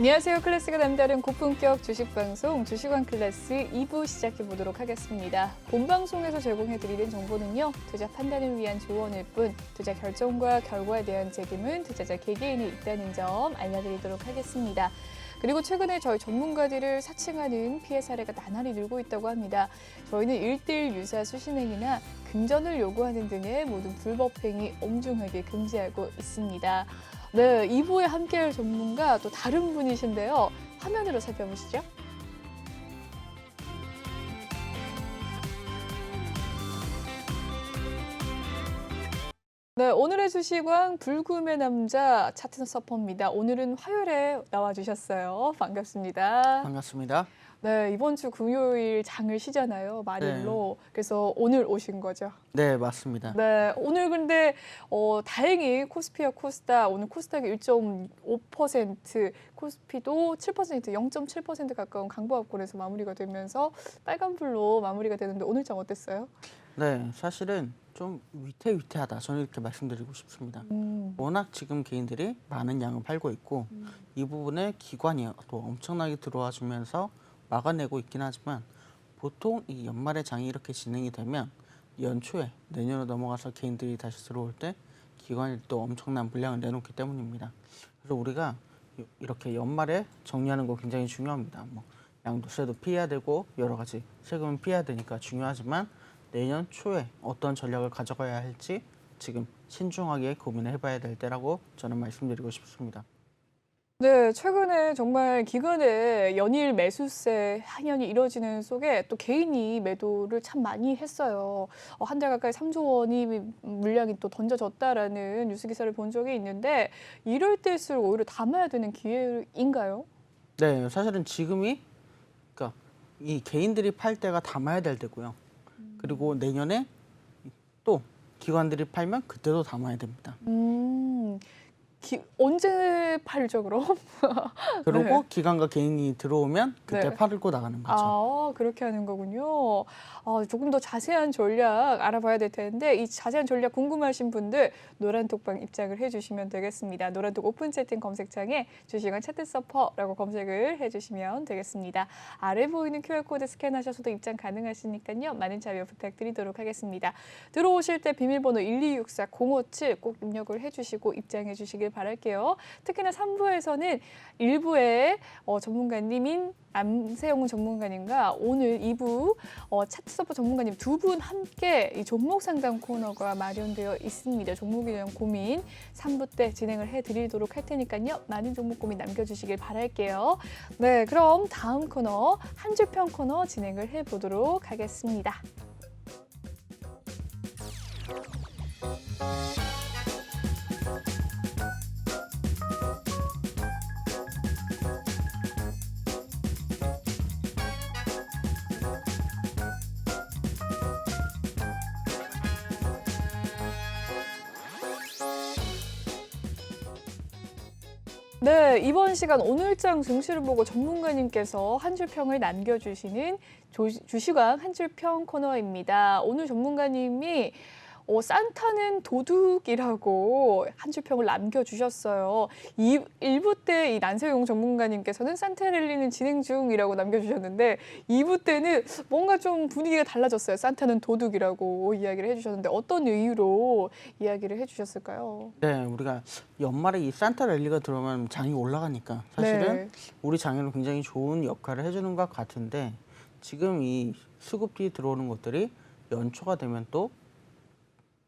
안녕하세요. 클래스가 남다른 고품격 주식방송 주식왕 클래스 2부 시작해보도록 하겠습니다. 본방송에서 제공해드리는 정보는요. 투자 판단을 위한 조언일 뿐 투자 결정과 결과에 대한 책임은 투자자 개개인에 있다는 점 알려드리도록 하겠습니다. 그리고 최근에 저희 전문가들을 사칭하는 피해 사례가 나날이 늘고 있다고 합니다. 저희는 1:1 유사 수신행위나 금전을 요구하는 등의 모든 불법 행위 엄중하게 금지하고 있습니다. 네, 2부에 함께할 전문가 또 다른 분이신데요. 화면으로 살펴보시죠. 네, 오늘의 주식왕 불금의 남자 차트 서퍼입니다. 오늘은 화요일에 나와주셨어요. 반갑습니다. 반갑습니다. 네, 이번 주 금요일 장을 쉬잖아요. 말일로. 그래서 오늘 오신 거죠? 네, 맞습니다. 네, 오늘 근데 다행히 코스피와 코스닥, 오늘 코스닥이 1.5%, 코스피도 7%, 0.7% 가까운 강보합권에서 마무리가 되면서 빨간불로 마무리가 되는데 오늘 장 어땠어요? 네, 사실은 좀 위태위태하다. 저는 이렇게 말씀드리고 싶습니다. 워낙 지금 개인들이 많은 양을 팔고 있고 이 부분에 기관이 또 엄청나게 들어와 주면서 막아내고 있긴 하지만 보통 이 연말에 장이 이렇게 진행이 되면 연초에 내년으로 넘어가서 개인들이 다시 들어올 때 기관이 또 엄청난 물량을 내놓기 때문입니다. 그래서 우리가 이렇게 연말에 정리하는 거 굉장히 중요합니다. 뭐 양도세도 피해야 되고 여러 가지 세금은 피해야 되니까 중요하지만 내년 초에 어떤 전략을 가져가야 할지 지금 신중하게 고민을 해봐야 될 때라고 저는 말씀드리고 싶습니다. 네, 최근에 정말 기관의 연일 매수세 향연이 이뤄지는 속에 또 개인이 매도를 참 많이 했어요. 한 달 가까이 3조 원이 물량이 또 던져졌다라는 뉴스 기사를 본 적이 있는데 이럴 때일수록 오히려 담아야 되는 기회인가요? 네, 사실은 지금이 그러니까 이 개인들이 팔 때가 담아야 될 때고요. 그리고 내년에 또 기관들이 팔면 그때도 담아야 됩니다. 언제 팔죠, 그럼? 그리고 네. 기관과 개인이 들어오면 그때 네. 팔고 나가는 거죠. 아, 그렇게 하는 거군요. 조금 더 자세한 전략 알아봐야 될 텐데 이 자세한 전략 궁금하신 분들 노란톡방 입장을 해주시면 되겠습니다. 노란톡 오픈 채팅 검색창에 주식왕 차트 서퍼라고 검색을 해주시면 되겠습니다. 아래 보이는 QR코드 스캔하셔서도 입장 가능하시니까요. 많은 참여 부탁드리도록 하겠습니다. 들어오실 때 비밀번호 1264057 꼭 입력을 해주시고 입장해 주시길 바랄게요. 특히나 3부에서는 일부의 전문가님인 남세영 전문가님과 오늘 2부 차트 서퍼 전문가님 두 분 함께 이 종목 상담 코너가 마련되어 있습니다. 종목에 대한 고민 3부 때 진행을 해드리도록 할 테니까요. 많은 종목 고민 남겨주시길 바랄게요. 네, 그럼 다음 코너 한 줄 평 코너 진행을 해보도록 하겠습니다. 네, 이번 시간 오늘장 증시를 보고 전문가님께서 한 줄 평을 남겨주시는 주식왕 한 줄 평 코너입니다. 오늘 전문가님이 산타는 도둑이라고 한 줄 평을 남겨주셨어요. 1부 때 이 난세용 전문가님께서는 산타 랠리는 진행 중이라고 남겨주셨는데 2부 때는 뭔가 좀 분위기가 달라졌어요. 산타는 도둑이라고 이야기를 해주셨는데 어떤 이유로 이야기를 해주셨을까요? 네, 우리가 연말에 이 산타 랠리가 들어오면 장이 올라가니까 사실은 네. 우리 장에는 굉장히 좋은 역할을 해주는 것 같은데 지금 이 수급이 들어오는 것들이 연초가 되면 또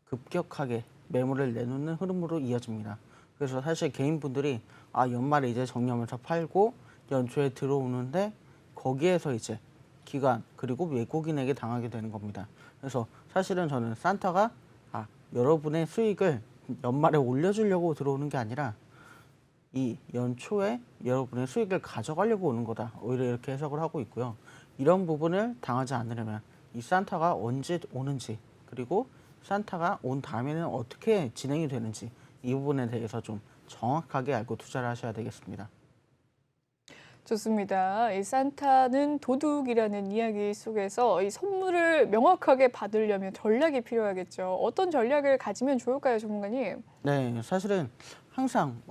급격하게 매물을 내놓는 흐름으로 이어집니다. 그래서 사실 개인분들이 연말에 이제 정리하면서 팔고 연초에 들어오는데 거기에서 이제 기관 그리고 외국인에게 당하게 되는 겁니다. 그래서 사실은 저는 산타가 여러분의 수익을 연말에 올려주려고 들어오는 게 아니라 이 연초에 여러분의 수익을 가져가려고 오는 거다. 오히려 이렇게 해석을 하고 있고요. 이런 부분을 당하지 않으려면 이 산타가 언제 오는지 그리고 산타가 온 다음에는 어떻게 진행이 되는지 이 부분에 대해서 좀 정확하게 알고 투자를 하셔야 되겠습니다. 좋습니다. 이 산타는 도둑이라는 이야기 속에서 이 선물을 명확하게 받으려면 전략이 필요하겠죠. 어떤 전략을 가지면 좋을까요, 전문가님? 네, 사실은 항상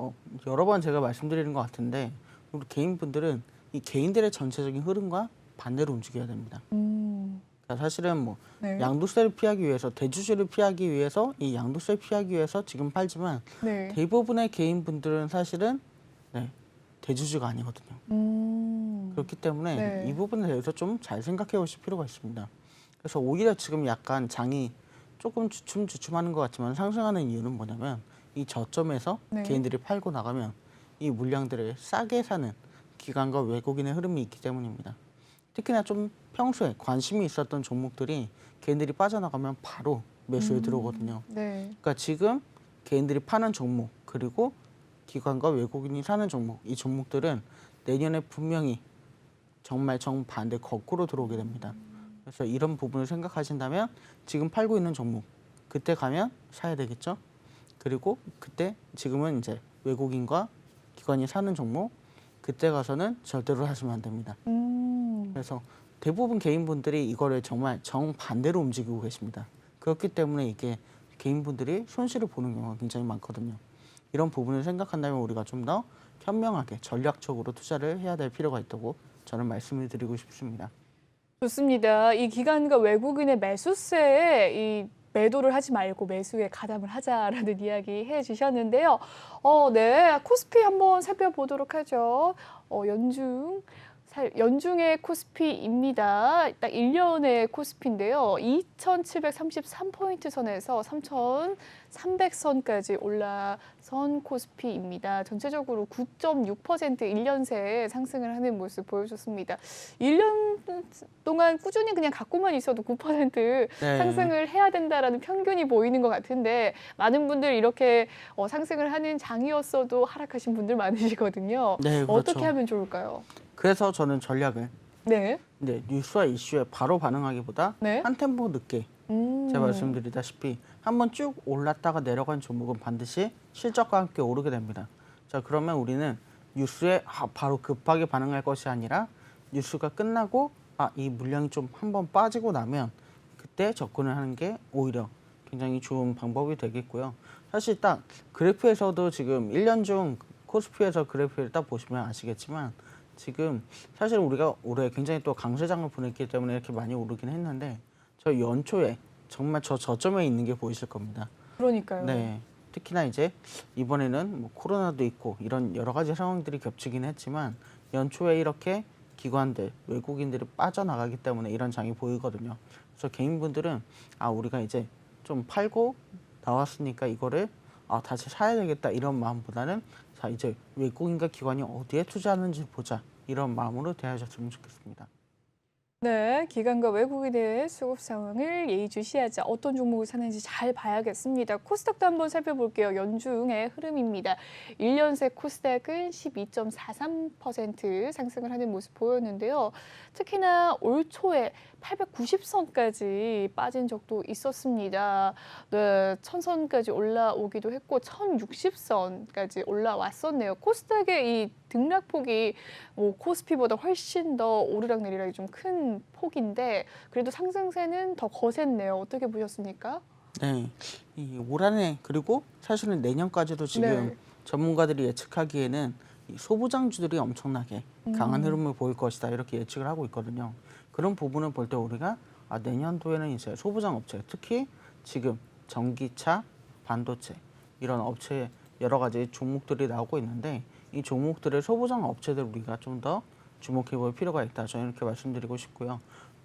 여러 번 제가 말씀드리는 것 같은데 우리 개인분들은 이 개인들의 전체적인 흐름과 반대로 움직여야 됩니다. 그러니까 사실은 뭐 네. 양도세를 피하기 위해서 대주주를 피하기 위해서 이 양도세를 피하기 위해서 지금 팔지만 네. 대부분의 개인분들은 사실은 네, 대주주가 아니거든요. 그렇기 때문에 네. 이 부분에 대해서 좀 잘 생각해 보실 필요가 있습니다. 그래서 오히려 지금 약간 장이 조금 주춤주춤하는 것 같지만 상승하는 이유는 뭐냐면 이 저점에서 네. 개인들이 팔고 나가면 이 물량들을 싸게 사는 기관과 외국인의 흐름이 있기 때문입니다. 특히나 좀 평소에 관심이 있었던 종목들이 개인들이 빠져나가면 바로 매수에 들어오거든요. 네. 그러니까 지금 개인들이 파는 종목 그리고 기관과 외국인이 사는 종목 이 종목들은 내년에 분명히 정말 정반대 거꾸로 들어오게 됩니다. 그래서 이런 부분을 생각하신다면 지금 팔고 있는 종목 그때 가면 사야 되겠죠. 그리고 그때 지금은 이제 외국인과 기관이 사는 종목 그때 가서는 절대로 하시면 안 됩니다. 그래서 대부분 개인분들이 이거를 정말 정반대로 움직이고 계십니다. 그렇기 때문에 이게 개인분들이 손실을 보는 경우가 굉장히 많거든요. 이런 부분을 생각한다면 우리가 좀 더 현명하게 전략적으로 투자를 해야 될 필요가 있다고 저는 말씀을 드리고 싶습니다. 좋습니다. 이 기관과 외국인의 매수세에 이 매도를 하지 말고 매수에 가담을 하자라는 이야기 해주셨는데요. 네, 코스피 한번 살펴보도록 하죠. 연중의 코스피입니다. 딱 1년의 코스피인데요. 2,733포인트 선에서 3,300선까지 올라선 코스피입니다. 전체적으로 9.6% 1년 새에 상승을 하는 모습 보여줬습니다. 1년 동안 꾸준히 그냥 갖고만 있어도 9% 네. 상승을 해야 된다라는 편견이 보이는 것 같은데 많은 분들 이렇게 상승을 하는 장이었어도 하락하신 분들 많으시거든요. 네, 그렇죠. 어떻게 하면 좋을까요? 그래서 저는 전략을 네. 이제 뉴스와 이슈에 바로 반응하기보다 네. 한 템포 늦게 제가 말씀드리다시피 한번 쭉 올랐다가 내려간 종목은 반드시 실적과 함께 오르게 됩니다. 자, 그러면 우리는 뉴스에 바로 급하게 반응할 것이 아니라 뉴스가 끝나고 이 물량이 좀 한번 빠지고 나면 그때 접근을 하는 게 오히려 굉장히 좋은 방법이 되겠고요. 사실 딱 그래프에서도 지금 1년 중 코스피에서 그래프를 딱 보시면 아시겠지만 지금 사실 우리가 올해 굉장히 또 강세장을 보냈기 때문에 이렇게 많이 오르긴 했는데 저 연초에 정말 저 저점에 있는 게 보이실 겁니다. 그러니까요. 네. 특히나 이제 이번에는 뭐 코로나도 있고 이런 여러 가지 상황들이 겹치긴 했지만 연초에 이렇게 기관들, 외국인들이 빠져나가기 때문에 이런 장이 보이거든요. 그래서 개인분들은 우리가 이제 좀 팔고 나왔으니까 이거를 다시 사야 되겠다 이런 마음보다는 자 이제 외국인과 기관이 어디에 투자하는지 보자 이런 마음으로 대하셨으면 좋겠습니다. 네, 기관과 외국인의 수급 상황을 예의주시하자 어떤 종목을 사는지 잘 봐야겠습니다. 코스닥도 한번 살펴볼게요. 연중의 흐름입니다. 1년 새 코스닥은 12.43% 상승을 하는 모습 보였는데요. 특히나 올 초에 890선까지 빠진 적도 있었습니다. 네, 1000선까지 올라오기도 했고 1060선까지 올라왔었네요. 코스닥의 이 등락폭이 코스피보다 훨씬 더 오르락내리락이 좀 큰 폭인데 그래도 상승세는 더 거셌네요. 어떻게 보셨습니까? 네, 이 올 한해 그리고 사실은 내년까지도 지금 네. 전문가들이 예측하기에는 이 소부장주들이 엄청나게 강한 흐름을 보일 것이다 이렇게 예측을 하고 있거든요. 그런 부분을 볼 때 우리가 내년도에는 이제 소부장 업체, 특히 지금 전기차, 반도체 이런 업체 여러 가지 종목들이 나오고 있는데 이 종목들의 소부장 업체들 우리가 좀 더 주목해 볼 필요가 있다. 저는 이렇게 말씀드리고 싶고요.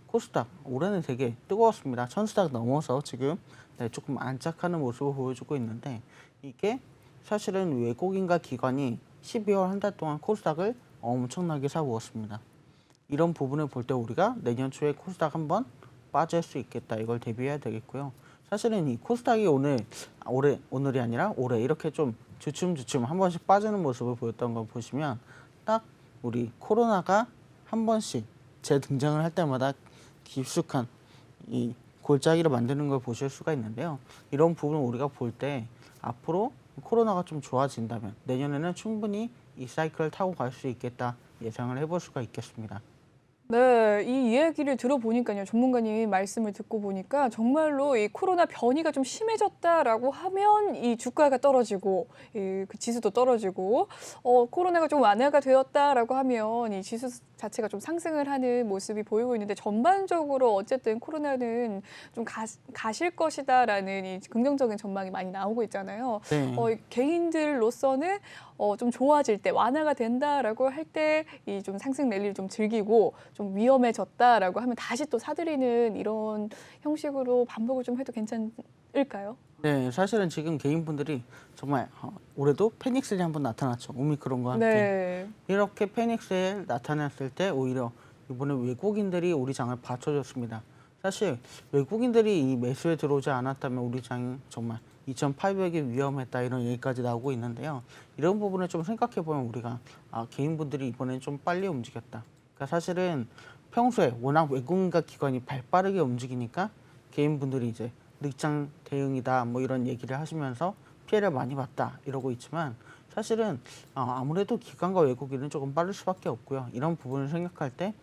코스닥 올해는 되게 뜨거웠습니다. 1000스닥 넘어서 지금 조금 안착하는 모습을 보여주고 있는데 이게 사실은 외국인과 기관이 12월 한 달 동안 코스닥을 엄청나게 사모았습니다. 이런 부분을 볼 때 우리가 내년 초에 코스닥 한번 빠질 수 있겠다. 이걸 대비해야 되겠고요. 사실은 이 코스닥이 오늘이 아니라 올해 이렇게 좀 주춤주춤 한 번씩 빠지는 모습을 보였던 걸 보시면 딱 우리 코로나가 한 번씩 재등장을 할 때마다 깊숙한 이 골짜기를 만드는 걸 보실 수가 있는데요. 이런 부분을 우리가 볼 때 앞으로 코로나가 좀 좋아진다면 내년에는 충분히 이 사이클을 타고 갈 수 있겠다 예상을 해볼 수가 있겠습니다. 네, 이 이야기를 들어보니까요. 전문가님 말씀을 듣고 보니까 정말로 이 코로나 변이가 좀 심해졌다라고 하면 이 주가가 떨어지고 그 지수도 떨어지고 코로나가 좀 완화가 되었다라고 하면 이 지수 자체가 좀 상승을 하는 모습이 보이고 있는데 전반적으로 어쨌든 코로나는 좀 가실 것이다라는 이 긍정적인 전망이 많이 나오고 있잖아요. 네. 이 개인들로서는 좀 좋아질 때 완화가 된다라고 할 때 이 좀 상승 랠리를 좀 즐기고 좀 위험해졌다라고 하면 다시 또 사들이는 이런 형식으로 반복을 좀 해도 괜찮을까요? 네, 사실은 지금 개인분들이 정말 올해도 페닉셀이 한번 나타났죠. 오미크론과 함께. 네. 이렇게 페닉셀 나타났을 때 오히려 이번에 외국인들이 우리 장을 받쳐줬습니다. 사실 외국인들이 이 매수에 들어오지 않았다면 우리 장이 정말 2,800이 위험했다 이런 얘기까지 나오고 있는데요. 이런 부분을 좀 생각해 보면 우리가 개인분들이 이번엔 좀 빨리 움직였다. 그러니까 사실은 평소에 워낙 외국인과 기관이 발빠르게 움직이니까 개인분들이 이제 늑장 대응이다 뭐 이런 얘기를 하시면서 피해를 많이 봤다 이러고 있지만 사실은 아무래도 기관과 외국인은 조금 빠를 수밖에 없고요. 이런 부분을 생각할 때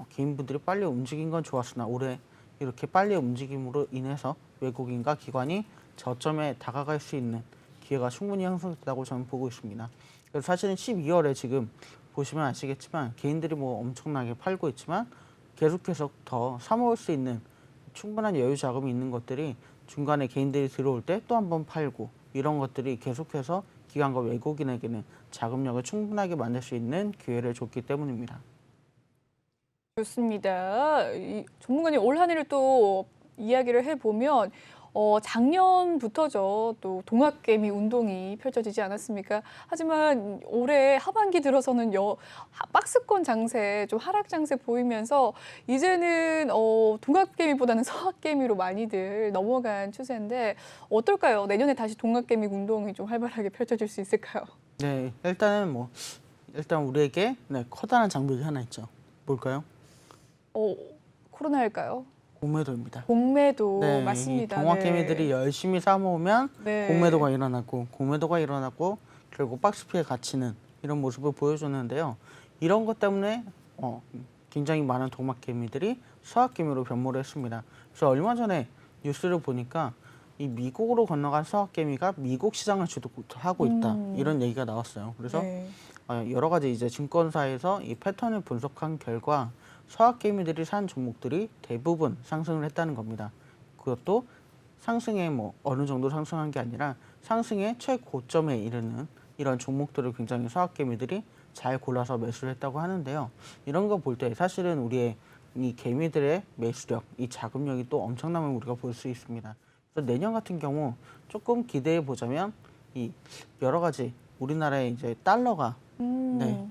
개인분들이 빨리 움직인 건 좋았으나 올해 이렇게 빨리 움직임으로 인해서 외국인과 기관이 저점에 다가갈 수 있는 기회가 충분히 형성됐다고 저는 보고 있습니다. 그래서 사실은 12월에 지금 보시면 아시겠지만 개인들이 뭐 엄청나게 팔고 있지만 계속해서 더 사모을 수 있는 충분한 여유 자금이 있는 것들이 중간에 개인들이 들어올 때 또 한 번 팔고 이런 것들이 계속해서 기관과 외국인에게는 자금력을 충분하게 만들 수 있는 기회를 줬기 때문입니다. 좋습니다. 이 전문가님 올 한 해를 또 이야기를 해보면 작년부터죠. 또 동학개미 운동이 펼쳐지지 않았습니까? 하지만 올해 하반기 들어서는 박스권 장세, 좀 하락 장세 보이면서 이제는 동학개미보다는 서학개미로 많이들 넘어간 추세인데 어떨까요? 내년에 다시 동학개미 운동이 좀 활발하게 펼쳐질 수 있을까요? 네, 일단 우리에게 커다란 장벽이 하나 있죠. 뭘까요? 코로나일까요? 공매도입니다. 공매도 네, 이 맞습니다. 동학개미들이 네. 열심히 사모으면 네. 공매도가 일어났고 결국 박스피에 갇히는 이런 모습을 보여줬는데요. 이런 것 때문에 굉장히 많은 동학개미들이 서학개미로 변모를 했습니다. 그래서 얼마 전에 뉴스를 보니까 이 미국으로 건너간 서학개미가 미국 시장을 주도하고 있다 이런 얘기가 나왔어요. 그래서 네. 여러 가지 이제 증권사에서 이 패턴을 분석한 결과 서학개미들이 산 종목들이 대부분 상승을 했다는 겁니다. 그것도 상승에 뭐 어느 정도 상승한 게 아니라 상승의 최고점에 이르는 이런 종목들을 굉장히 서학개미들이 잘 골라서 매수를 했다고 하는데요. 이런 거 볼 때 사실은 우리의 이 개미들의 매수력, 이 자금력이 또 엄청남을 우리가 볼 수 있습니다. 그래서 내년 같은 경우 조금 기대해 보자면 이 여러 가지 우리나라의 이제 달러가 네,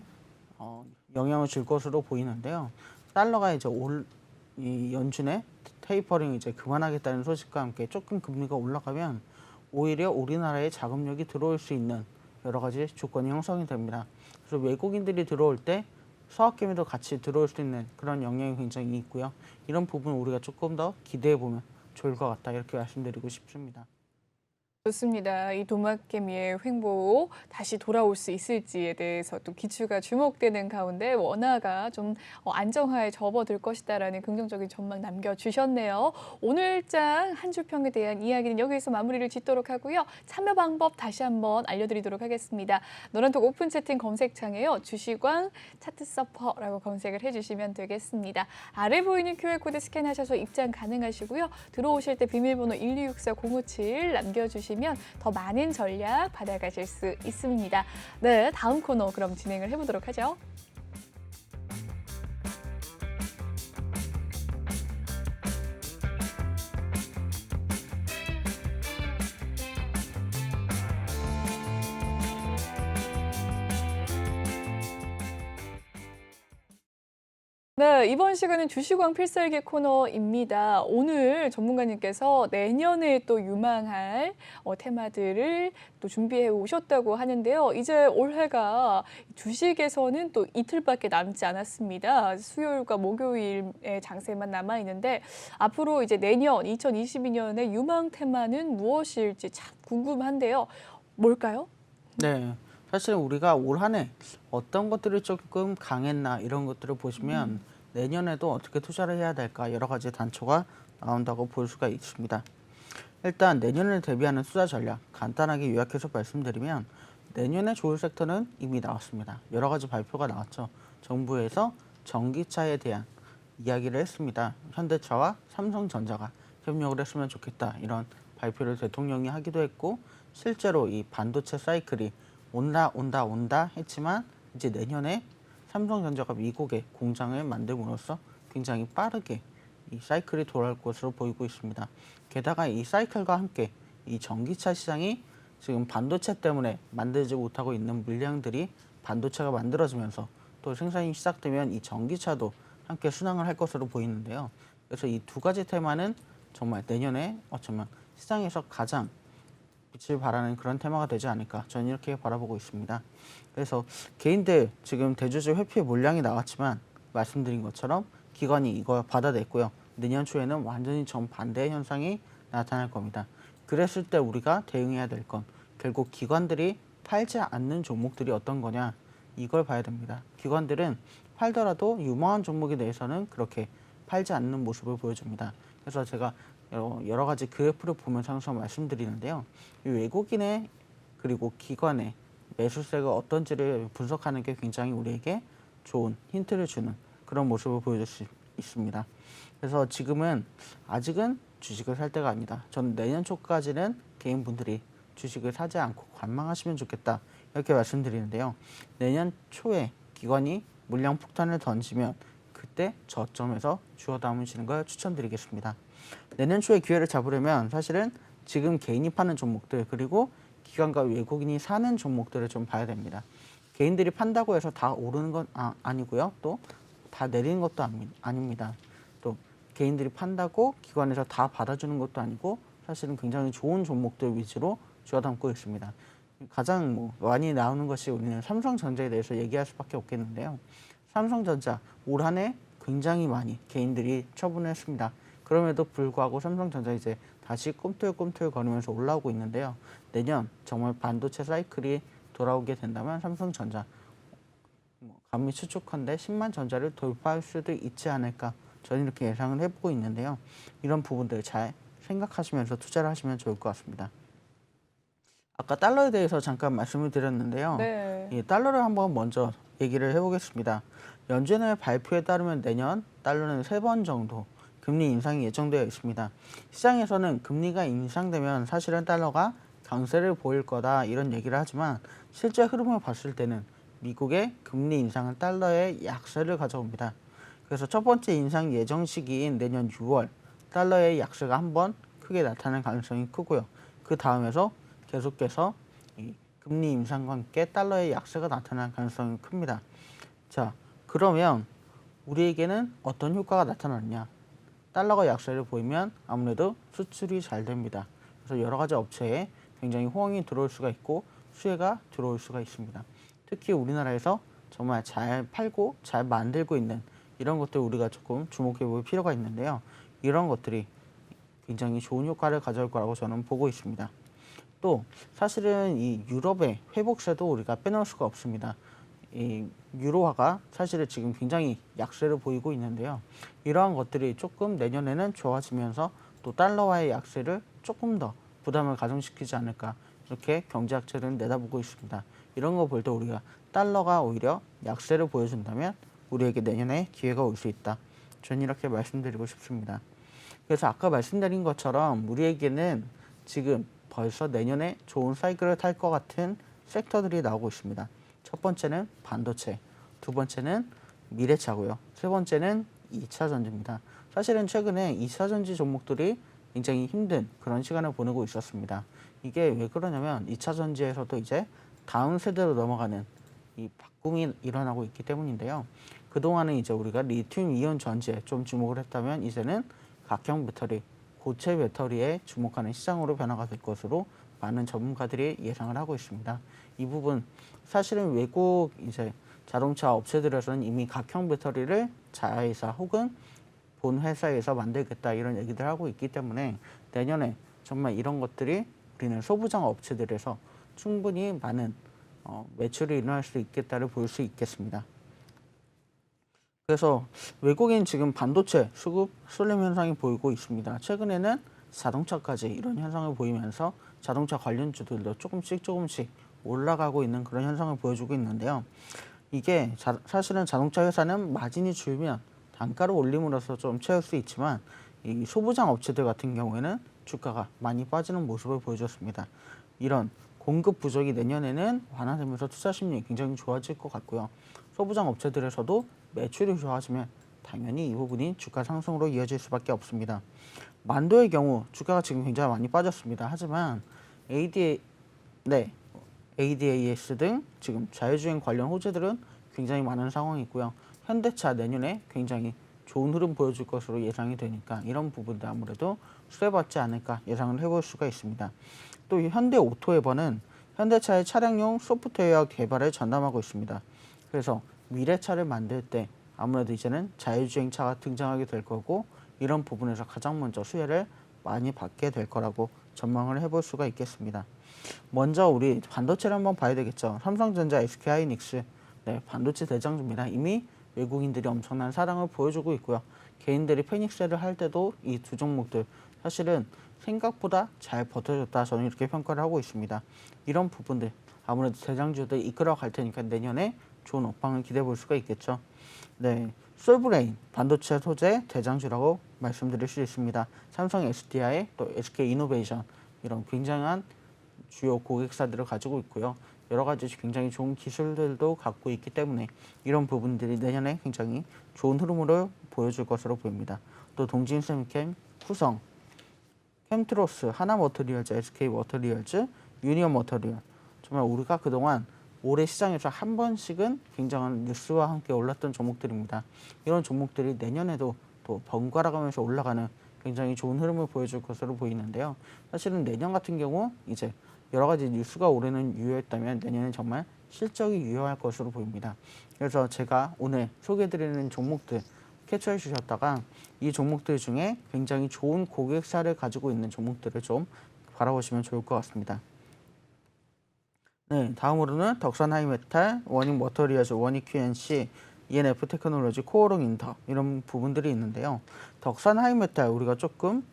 영향을 줄 것으로 보이는데요. 달러가 이제 이 연준에 테이퍼링 이제 그만하겠다는 소식과 함께 조금 금리가 올라가면 오히려 우리나라에 자금력이 들어올 수 있는 여러 가지 조건이 형성이 됩니다. 그래서 외국인들이 들어올 때 서학개미도 같이 들어올 수 있는 그런 영향이 굉장히 있고요. 이런 부분 우리가 조금 더 기대해 보면 좋을 것 같다 이렇게 말씀드리고 싶습니다. 좋습니다. 이 도마개미의 횡보 다시 돌아올 수 있을지에 대해서 또 기추가 주목되는 가운데 원화가 좀 안정화에 접어들 것이다라는 긍정적인 전망 남겨주셨네요. 오늘장 한 줄평에 대한 이야기는 여기서 마무리를 짓도록 하고요. 참여 방법 다시 한번 알려드리도록 하겠습니다. 노란톡 오픈 채팅 검색창에요. 주시광 차트 서퍼라고 검색을 해주시면 되겠습니다. 아래 보이는 QR코드 스캔하셔서 입장 가능하시고요. 들어오실 때 비밀번호 1264057 남겨주시면 더 많은 전략 받아가실 수 있습니다. 네, 다음 코너 그럼 진행을 해보도록 하죠. 네, 이번 시간은 주시광 필살기 코너입니다. 오늘 전문가님께서 내년에 또 유망할 테마들을 또 준비해 오셨다고 하는데요. 이제 올해가 주식에서는 또 이틀밖에 남지 않았습니다. 수요일과 목요일의 장세만 남아 있는데 앞으로 이제 내년 2022년의 유망 테마는 무엇일지 참 궁금한데요. 뭘까요? 네, 사실 우리가 올 한 해 어떤 것들이 조금 강했나 이런 것들을 보시면 내년에도 어떻게 투자를 해야 될까 여러 가지 단초가 나온다고 볼 수가 있습니다. 일단 내년을 대비하는 투자 전략 간단하게 요약해서 말씀드리면 내년에 좋을 섹터는 이미 나왔습니다. 여러 가지 발표가 나왔죠. 정부에서 전기차에 대한 이야기를 했습니다. 현대차와 삼성전자가 협력을 했으면 좋겠다 이런 발표를 대통령이 하기도 했고 실제로 이 반도체 사이클이 온다 했지만 이제 내년에 삼성전자가 미국에 공장을 만들므로써 굉장히 빠르게 이 사이클이 돌아올 것으로 보이고 있습니다. 게다가 이 사이클과 함께 이 전기차 시장이 지금 반도체 때문에 만들지 못하고 있는 물량들이 반도체가 만들어지면서 또 생산이 시작되면 이 전기차도 함께 순항을 할 것으로 보이는데요. 그래서 이 두 가지 테마는 정말 내년에 어쩌면 시장에서 가장 빛을 발하는 그런 테마가 되지 않을까 저는 이렇게 바라보고 있습니다. 그래서 개인들 지금 대주주 회피 물량이 나왔지만 말씀드린 것처럼 기관이 이걸 받아냈고요. 내년 초에는 완전히 정반대의 현상이 나타날 겁니다. 그랬을 때 우리가 대응해야 될 건 결국 기관들이 팔지 않는 종목들이 어떤 거냐 이걸 봐야 됩니다. 기관들은 팔더라도 유망한 종목에 대해서는 그렇게 팔지 않는 모습을 보여줍니다. 그래서 제가 여러 가지 그래프를 보면서 항상 말씀드리는데요. 이 외국인의 그리고 기관의 매수세가 어떤지를 분석하는 게 굉장히 우리에게 좋은 힌트를 주는 그런 모습을 보여줄 수 있습니다. 그래서 지금은 아직은 주식을 살 때가 아니다. 저는 내년 초까지는 개인분들이 주식을 사지 않고 관망하시면 좋겠다. 이렇게 말씀드리는데요. 내년 초에 기관이 물량 폭탄을 던지면 그때 저점에서 주워 담으시는 걸 추천드리겠습니다. 내년 초에 기회를 잡으려면 사실은 지금 개인이 파는 종목들 그리고 기관과 외국인이 사는 종목들을 좀 봐야 됩니다. 개인들이 판다고 해서 다 오르는 건 아니고요. 또 다 내리는 것도 아닙니다. 또 개인들이 판다고 기관에서 다 받아주는 것도 아니고 사실은 굉장히 좋은 종목들 위주로 주워 담고 있습니다. 가장 많이 나오는 것이 우리는 삼성전자에 대해서 얘기할 수밖에 없겠는데요. 삼성전자 올 한 해 굉장히 많이 개인들이 처분했습니다. 그럼에도 불구하고 삼성전자 이제 다시 꿈틀꿈틀 거리면서 올라오고 있는데요. 내년 정말 반도체 사이클이 돌아오게 된다면 삼성전자 감히 추측컨대 10만 전자를 돌파할 수도 있지 않을까 저는 이렇게 예상을 해보고 있는데요. 이런 부분들 잘 생각하시면서 투자를 하시면 좋을 것 같습니다. 아까 달러에 대해서 잠깐 말씀을 드렸는데요. 네. 이 달러를 한번 먼저 얘기를 해보겠습니다. 연준의 발표에 따르면 내년 달러는 3번 정도 금리 인상이 예정되어 있습니다. 시장에서는 금리가 인상되면 사실은 달러가 강세를 보일 거다 이런 얘기를 하지만 실제 흐름을 봤을 때는 미국의 금리 인상은 달러의 약세를 가져옵니다. 그래서 첫 번째 인상 예정 시기인 내년 6월 달러의 약세가 한번 크게 나타날 가능성이 크고요. 그 다음에서 계속해서 이 금리 인상과 함께 달러의 약세가 나타날 가능성이 큽니다. 자, 그러면 우리에게는 어떤 효과가 나타나느냐? 달러가 약세를 보이면 아무래도 수출이 잘 됩니다. 그래서 여러 가지 업체에 굉장히 호황이 들어올 수가 있고 수혜가 들어올 수가 있습니다. 특히 우리나라에서 정말 잘 팔고 잘 만들고 있는 이런 것들 우리가 조금 주목해 볼 필요가 있는데요. 이런 것들이 굉장히 좋은 효과를 가져올 거라고 저는 보고 있습니다. 또 사실은 이 유럽의 회복세도 우리가 빼놓을 수가 없습니다. 이 유로화가 사실은 지금 굉장히 약세를 보이고 있는데요. 이러한 것들이 조금 내년에는 좋아지면서 또 달러와의 약세를 조금 더 부담을 가중시키지 않을까 이렇게 경제학자들은 내다보고 있습니다. 이런 거 볼 때 우리가 달러가 오히려 약세를 보여준다면 우리에게 내년에 기회가 올 수 있다. 저는 이렇게 말씀드리고 싶습니다. 그래서 아까 말씀드린 것처럼 우리에게는 지금 벌써 내년에 좋은 사이클을 탈 것 같은 섹터들이 나오고 있습니다. 첫 번째는 반도체, 두 번째는 미래차고요. 세 번째는 2차 전지입니다. 사실은 최근에 2차 전지 종목들이 굉장히 힘든 그런 시간을 보내고 있었습니다. 이게 왜 그러냐면 2차 전지에서도 이제 다음 세대로 넘어가는 이 바꿈이 일어나고 있기 때문인데요. 그동안은 이제 우리가 리튬 이온 전지에 좀 주목을 했다면 이제는 각형 배터리, 고체 배터리에 주목하는 시장으로 변화가 될 것으로 많은 전문가들이 예상을 하고 있습니다. 이 부분 사실은 외국 이제 자동차 업체들에서는 이미 각형 배터리를 자회사 혹은 본 회사에서 만들겠다 이런 얘기들 하고 있기 때문에 내년에 정말 이런 것들이 우리는 소부장 업체들에서 충분히 많은 매출이 일어날 수 있겠다를 볼 수 있겠습니다. 그래서 외국인 지금 반도체 수급 쏠림 현상이 보이고 있습니다. 최근에는 자동차까지 이런 현상을 보이면서 자동차 관련주들도 조금씩 올라가고 있는 그런 현상을 보여주고 있는데요. 이게 사실은 자동차 회사는 마진이 줄면 단가를 올림으로써 좀 채울 수 있지만 이 소부장 업체들 같은 경우에는 주가가 많이 빠지는 모습을 보여줬습니다. 이런 공급 부족이 내년에는 완화되면서 투자 심리 굉장히 좋아질 것 같고요. 소부장 업체들에서도 매출이 좋아지면 당연히 이 부분이 주가 상승으로 이어질 수밖에 없습니다. 만도의 경우 주가가 지금 굉장히 많이 빠졌습니다. 하지만 ADAS 등 지금 자율주행 관련 호재들은 굉장히 많은 상황이고요. 현대차 내년에 굉장히 좋은 흐름 보여줄 것으로 예상이 되니까 이런 부분도 아무래도 수혜받지 않을까 예상을 해볼 수가 있습니다. 또 현대오토에버는 현대차의 차량용 소프트웨어 개발을 전담하고 있습니다. 그래서 미래차를 만들 때 아무래도 이제는 자율주행차가 등장하게 될 거고 이런 부분에서 가장 먼저 수혜를 많이 받게 될 거라고 전망을 해볼 수가 있겠습니다. 먼저 우리 반도체를 한번 봐야 되겠죠. 삼성전자, SK하이닉스 반도체 대장주입니다. 이미 외국인들이 엄청난 사랑을 보여주고 있고요. 개인들이 패닉셀을 할 때도 이 두 종목들 사실은 생각보다 잘 버텨줬다 저는 이렇게 평가를 하고 있습니다. 이런 부분들 아무래도 대장주들 이끌어 갈 테니까 내년에 좋은 업황을 기대해 볼 수가 있겠죠. 네, 솔브레인 반도체 소재 대장주라고 말씀드릴 수 있습니다. 삼성 SDI 또 SK이노베이션 이런 굉장한 주요 고객사들을 가지고 있고요. 여러 가지 굉장히 좋은 기술들도 갖고 있기 때문에 이런 부분들이 내년에 굉장히 좋은 흐름으로 보여줄 것으로 보입니다. 또 동진세미캠, 후성, 캠트로스, 하나머터리얼즈, SK워터리얼즈, 유니온머터리얼 정말 우리가 그동안 올해 시장에서 한 번씩은 굉장한 뉴스와 함께 올랐던 종목들입니다. 이런 종목들이 내년에도 또 번갈아 가면서 올라가는 굉장히 좋은 흐름을 보여줄 것으로 보이는데요. 사실은 내년 같은 경우 이제 여러 가지 뉴스가 올해는 유효했다면 내년엔 정말 실적이 유효할 것으로 보입니다. 그래서 제가 오늘 소개해드리는 종목들 캡처해 주셨다가 이 종목들 중에 굉장히 좋은 고객사를 가지고 있는 종목들을 좀 바라보시면 좋을 것 같습니다. 네, 다음으로는 덕산하이메탈, 원익머터리얼즈, 원익QNC, ENF 테크놀로지, 코오롱인터 이런 부분들이 있는데요. 덕산하이메탈 우리가 조금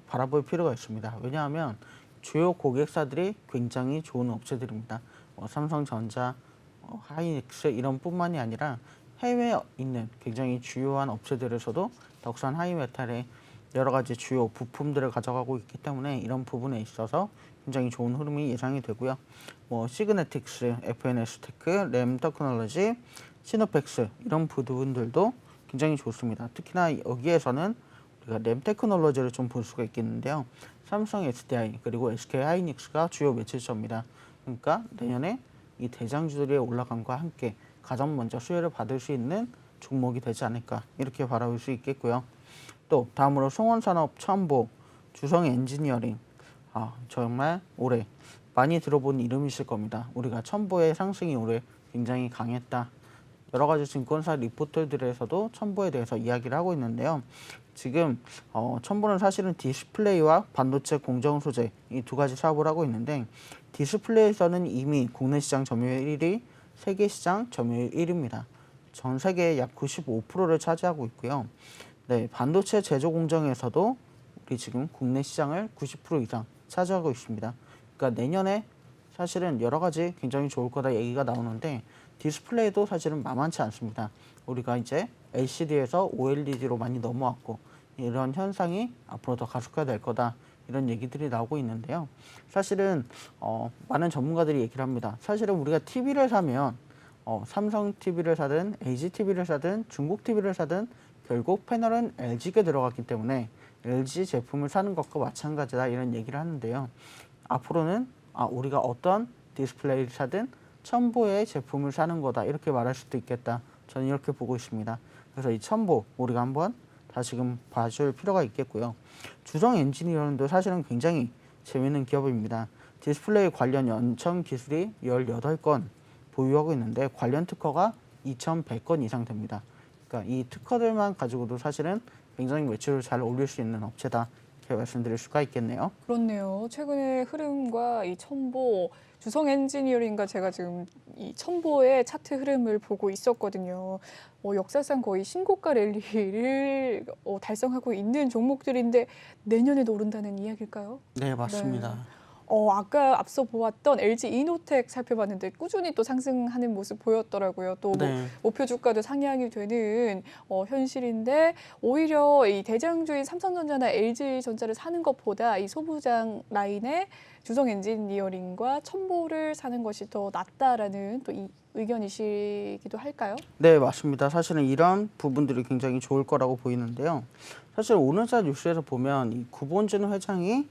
바라볼 필요가 있습니다. 왜냐하면 주요 고객사들이 굉장히 좋은 업체들입니다. 삼성전자, 하이닉스 이런 뿐만이 아니라 해외에 있는 굉장히 주요한 업체들에서도 덕산 하이메탈의 여러 가지 주요 부품들을 가져가고 있기 때문에 이런 부분에 있어서 굉장히 좋은 흐름이 예상이 되고요. 시그네틱스, FNS테크, 램테크놀로지, 시노펙스 이런 부분들도 굉장히 좋습니다. 특히나 여기에서는 우리가 램테크놀로지를 좀 볼 수가 있겠는데요. 삼성 SDI 그리고 SK하이닉스가 주요 매출처입니다. 그러니까 내년에 이 대장주들의 올라감과 함께 가장 먼저 수혜를 받을 수 있는 종목이 되지 않을까 이렇게 바라볼 수 있겠고요. 또 다음으로 송원산업, 첨보, 주성엔지니어링 정말 올해 많이 들어본 이름이실 겁니다. 우리가 첨보의 상승이 올해 굉장히 강했다. 여러 가지 증권사 리포트들에서도 첨보에 대해서 이야기를 하고 있는데요. 지금 첨보는 사실은 디스플레이와 반도체 공정 소재 이 두 가지 사업을 하고 있는데 디스플레이에서는 이미 국내 시장 점유율 1위, 세계 시장 점유율 1위입니다. 전 세계의 약 95%를 차지하고 있고요. 네, 반도체 제조 공정에서도 우리 지금 국내 시장을 90% 이상 차지하고 있습니다. 그러니까 내년에 사실은 여러 가지 굉장히 좋을 거다 얘기가 나오는데 디스플레이도 사실은 만만치 않습니다. 우리가 이제 LCD에서 OLED로 많이 넘어왔고 이런 현상이 앞으로 더 가속화될 거다 이런 얘기들이 나오고 있는데요. 사실은 많은 전문가들이 얘기를 합니다. 사실은 우리가 TV를 사면 삼성 TV를 사든 LG TV를 사든 중국 TV를 사든 결국 패널은 LG가 들어갔기 때문에 LG 제품을 사는 것과 마찬가지다 이런 얘기를 하는데요. 앞으로는 우리가 어떤 디스플레이를 사든 첨보의 제품을 사는 거다 이렇게 말할 수도 있겠다. 저는 이렇게 보고 있습니다. 그래서 이 첨보 우리가 한번 다시금 봐줄 필요가 있겠고요. 주성 엔지니어링도 사실은 굉장히 재미있는 기업입니다. 디스플레이 관련 연청 기술이 18건 보유하고 있는데 관련 특허가 2,100건 이상 됩니다. 그러니까 이 특허들만 가지고도 사실은 굉장히 매출을 잘 올릴 수 있는 업체다 이렇게 말씀드릴 수가 있겠네요. 그렇네요. 최근의 흐름과 이 첨보, 주성 엔지니어링과 제가 지금 이 첨보의 차트 흐름을 보고 있었거든요. 역사상 거의 신고가 랠리를 달성하고 있는 종목들인데 내년에도 오른다는 이야기일까요? 네, 맞습니다. 아까 앞서 보았던 LG 이노텍 살펴봤는데 꾸준히 또 상승하는 모습 보였더라고요. 또 네. 목표 주가도 상향이 되는 현실인데 오히려 이 대장주인 삼성전자나 LG전자를 사는 것보다 이 소부장 라인의 주성 엔지니어링과 첨보를 사는 것이 더 낫다라는 또 이 의견이시기도 할까요? 네, 맞습니다. 사실은 이런 부분들이 굉장히 좋을 거라고 보이는데요. 사실 오늘자 뉴스에서 보면 이 구본진 회장이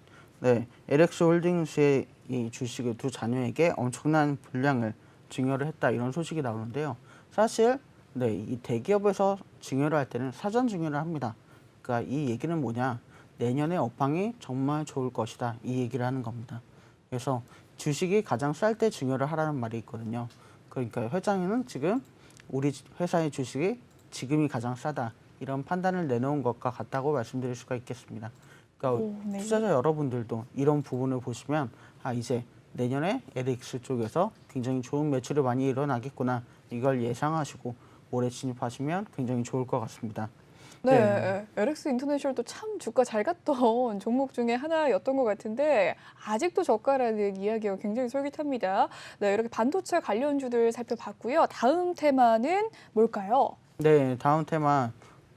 LX홀딩스의 이 주식을 두 자녀에게 엄청난 분량을 증여를 했다 이런 소식이 나오는데요. 사실 이 대기업에서 증여를 할 때는 사전 증여를 합니다. 그러니까 이 얘기는 뭐냐? 내년에 업황이 정말 좋을 것이다 이 얘기를 하는 겁니다. 그래서 주식이 가장 쌀 때 증여를 하라는 말이 있거든요. 그러니까 회장은 지금 우리 회사의 주식이 지금이 가장 싸다 이런 판단을 내놓은 것과 같다고 말씀드릴 수가 있겠습니다. 그러니까 네. 투자자 여러분들도 이런 부분을 보시면 이제 내년에 LX 쪽에서 굉장히 좋은 매출이 많이 일어나겠구나 이걸 예상하시고 올해 진입하시면 굉장히 좋을 것 같습니다. 네, LX 인터내셔널도 참 주가 잘 갔던 종목 중에 하나였던 것 같은데 아직도 저가라는 이야기가 굉장히 솔깃합니다. 네, 이렇게 반도체 관련주들 살펴봤고요. 다음 테마는 뭘까요? 네, 다음 테마